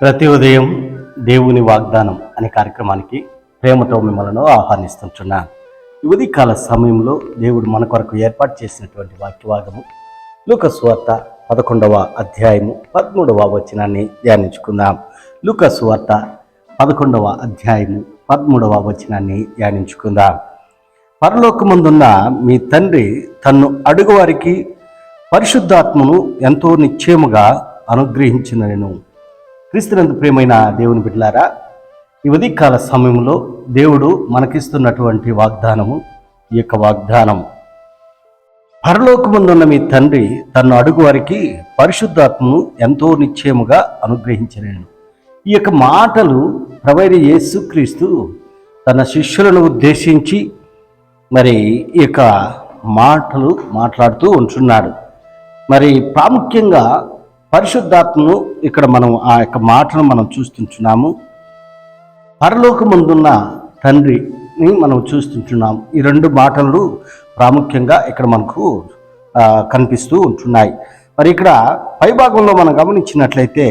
ప్రతి ఉదయం దేవుని వాగ్దానం అనే కార్యక్రమానికి ప్రేమతో మిమ్మల్ని ఆహ్వానిస్తున్నాను. ఈ ఉదయకాల సమయంలో దేవుడు మన కొరకు ఏర్పాటు చేసినటువంటి వాక్యవాగము లూకా సువార్త 11వ అధ్యాయము 13వ వచనాన్ని ధ్యానించుకుందాం. లూకా సువార్త 11వ అధ్యాయము 13వ వచనాన్ని ధ్యానించుకుందాం. పరలోకమందున్న మీ తండ్రి తన్ను అడుగువారికి పరిశుద్ధాత్మను ఎంతో నిశ్చయముగా అనుగ్రహించినను. క్రీస్తునందు ప్రియమైన దేవుని బిడ్డలారా, ఈ ఉదయకాల సమయంలో దేవుడు మనకిస్తున్నటువంటి వాగ్దానము ఈ యొక్క వాగ్దానం, పరలోకమందున్న మీ తండ్రి తన్ను అడుగు వారికి పరిశుద్ధాత్మను ఎంతో నిశ్చయముగా అనుగ్రహించినను. ఈ యొక్క మాటలు ప్రభువైన యేసుక్రీస్తు తన శిష్యులను ఉద్దేశించి మరి ఈ యొక్క మాటలు మాట్లాడుతూ ఉంటున్నాడు. మరి ప్రాముఖ్యంగా పరిశుద్ధాత్మను ఇక్కడ మనం ఆ యొక్క మాటను మనం చూస్తుంటున్నాము. పరలోకమందున్న తండ్రిని మనం చూస్తుంటున్నాము. ఈ రెండు మాటలు ప్రాముఖ్యంగా ఇక్కడ మనకు కనిపిస్తూ ఉంటున్నాయి. మరి ఇక్కడ పైభాగంలో మనం గమనించినట్లయితే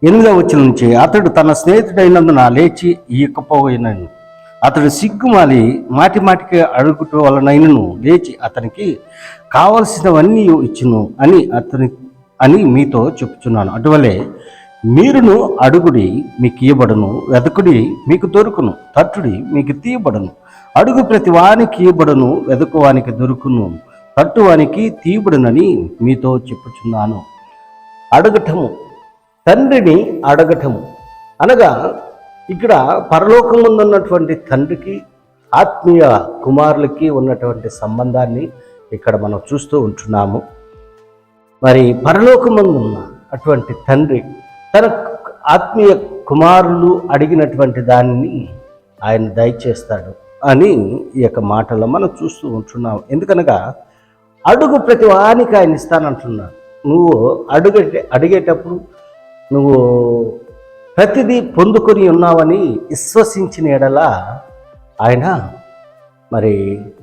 8వ వచనం నుంచి, అతడు తన స్నేహితుడైనందున లేచి ఈయకపోయినను, అతడు సిగ్గుమాలి మాటి మాటికి అడుగుట వలనైనను లేచి అతనికి కావలసినవన్నీ ఇచ్చును అని మీతో చెప్పుచున్నాను. అటువలే మీరును అడుగుడి మీకు ఇయ్యబడును, వెదకుడి మీకు దొరుకును, తట్టుడి మీకు తీయబడును. అడుగు ప్రతి వానికి ఇయ్యబడును, వెదకువానికి దొరుకును, తట్టువానికి తీయబడునని మీతో చెప్పుచున్నాను. అడగటము, తండ్రిని అడగటము అనగా ఇక్కడ పరలోకంలో ఉన్నటువంటి తండ్రికి ఆత్మీయ కుమారులకి ఉన్నటువంటి సంబంధాన్ని ఇక్కడ మనం చూస్తూ ఉంటున్నాము. మరి పరలోకమందున్న అటువంటి తండ్రి తన ఆత్మీయ కుమారులు అడిగినటువంటి దానిని ఆయన దయచేస్తాడు అని ఈ యొక్క మాటల్లో మనం చూస్తూ ఉంటున్నాం. ఎందుకనగా అడుగు ప్రతి వానికి ఆయన ఇస్తానంటున్నాడు. నువ్వు అడిగేటప్పుడు నువ్వు ప్రతిదీ పొందుకొని ఉన్నావని విశ్వసించిన ఎడల ఆయన మరి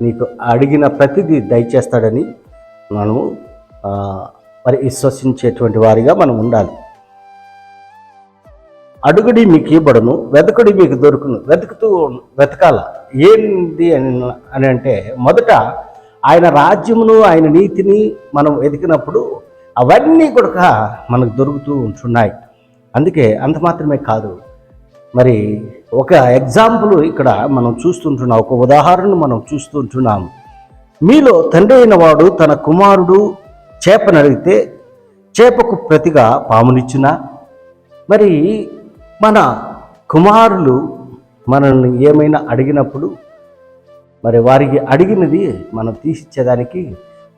నీకు అడిగిన ప్రతిదీ దయచేస్తాడని మనము మరి విశ్వసించేటువంటి వారిగా మనం ఉండాలి. అడుగుడి మీకు ఇవ్వబడును, వెతకుడి మీకు దొరుకును. వెతకాల ఏంది అని అంటే, మొదట ఆయన రాజ్యమును ఆయన నీతిని మనం వెతికినప్పుడు అవన్నీ కూడా మనకు దొరుకుతూ ఉంటున్నాయి. అందుకే అంత మాత్రమే కాదు, మరి ఒక ఎగ్జాంపుల్ ఇక్కడ మనం చూస్తుంటున్నాం, ఒక ఉదాహరణ మనం చూస్తుంటున్నాము. మీలో తండ్రి అయిన వాడు తన కుమారుడు చేపను అడిగితే చేపకు ప్రతిగా పామునిచ్చిన, మరి మన కుమారులు మనల్ని ఏమైనా అడిగినప్పుడు మరి వారికి అడిగినది మనం తీసిచ్చేదానికి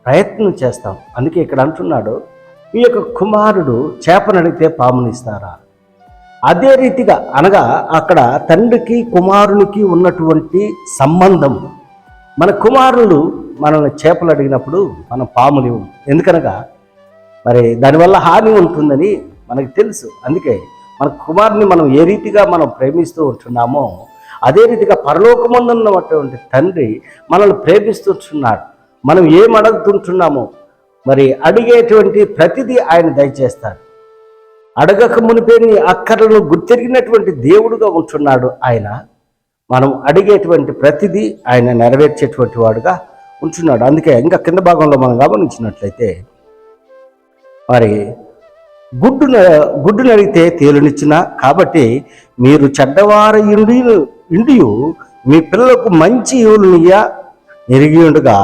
ప్రయత్నం చేస్తాం. అందుకే ఇక్కడ అంటున్నాడు, మీ యొక్క కుమారుడు చేపను అడిగితే పామునిస్తారా? అదే రీతిగా అనగా అక్కడ తండ్రికి కుమారునికి ఉన్నటువంటి సంబంధం, మన కుమారులు మనల్ని చేపలు అడిగినప్పుడు మనం పాములు ఇవ్వం. ఎందుకనగా మరి దానివల్ల హాని ఉంటుందని మనకు తెలుసు. అందుకే మన కుమారుని మనం ఏ రీతిగా మనం ప్రేమిస్తూ ఉంటున్నామో అదే రీతిగా పరలోకమందున్నటువంటి తండ్రి మనల్ని ప్రేమిస్తుంటున్నాడు. మనం ఏం అడుగుతుంటున్నామో మరి అడిగేటువంటి ప్రతిదీ ఆయన దయచేస్తాడు. అడగక మునిపే నీ అక్కర్లను గుర్తెరిగినటువంటి దేవుడుగా ఉంటున్నాడు ఆయన. మనం అడిగేటువంటి ప్రతిదీ ఆయన నెరవేర్చేటువంటి వాడుగా ఉంటున్నాడు. అందుకే ఇంకా కింద భాగంలో మనం గమనించినట్లయితే, మరి గుడ్డును అడిగితే తేలునిచ్చిన, కాబట్టి మీరు చెడ్డవార ఇండియు మీ పిల్లలకు మంచి ఈవులనియ్య ఎరిగి ఉండగా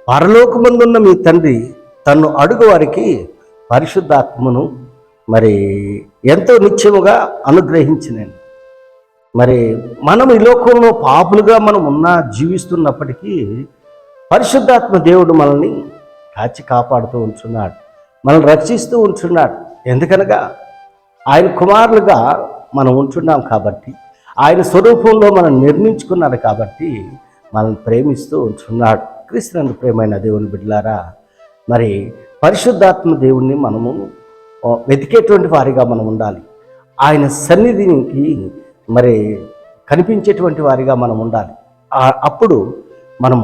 పరలోకమందున్న మీ తండ్రి తన్ను అడుగు వారికి పరిశుద్ధాత్మను మరి ఎంతో నిత్యముగా అనుగ్రహించినను. మరి మనం ఈ లోకంలో పాపులుగా మనం జీవిస్తున్నప్పటికీ పరిశుద్ధాత్మ దేవుడు మనల్ని కాచి కాపాడుతూ ఉంటున్నాడు, మనల్ని రక్షిస్తూ ఉంటున్నాడు. ఎందుకనగా ఆయన కుమారులుగా మనం ఉంటున్నాం కాబట్టి, ఆయన స్వరూపంలో మనం నిర్మించుకున్నాడు కాబట్టి మనల్ని ప్రేమిస్తూ ఉంటున్నాడు. క్రీస్తునందు ప్రేమైన దేవుని బిడ్డలారా, మరి పరిశుద్ధాత్మ దేవుణ్ణి మనము వెతికేటువంటి వారిగా మనం ఉండాలి. ఆయన సన్నిధికి మరి కనిపించేటువంటి వారిగా మనం ఉండాలి. అప్పుడు మనం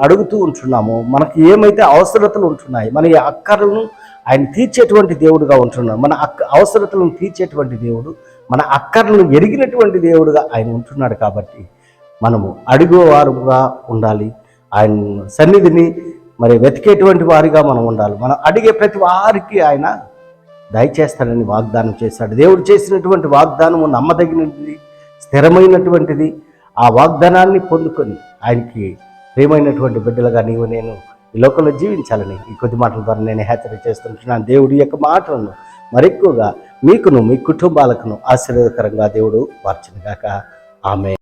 అడుగుతూ ఉంటున్నామో, మనకి ఏమైతే అవసరతలు ఉంటున్నాయి, మన అక్కర్లను ఆయన తీర్చేటువంటి దేవుడుగా ఉంటున్నాడు. మన అవసరతలను తీర్చేటువంటి దేవుడు, మన అక్కర్లను ఎరిగినటువంటి దేవుడుగా ఆయన ఉంటున్నాడు. కాబట్టి మనము అడుగువారుగా ఉండాలి. ఆయన సన్నిధిని మరి వెతికేటువంటి వారిగా మనం ఉండాలి. మనం అడిగే ప్రతి వారికి ఆయన దయచేస్తానని వాగ్దానం చేశాడు. దేవుడు చేసినటువంటి వాగ్దానము నమ్మదగినది, స్థిరమైనటువంటిది. ఆ వాగ్దానాన్ని పొందుకొని ఆయనకి ప్రియమైనటువంటి బిడ్డలుగా నీవు నేను ఈ లోకంలో జీవించాలని ఈ కొద్ది మాటల ద్వారా నేను హెచ్చరిక చేస్తుంటున్నాను. దేవుడి యొక్క మాటలను మరెక్కువగా మీకును మీ కుటుంబాలకును ఆశీర్వాదకరంగా దేవుడు మార్చును గాక. ఆమేన్.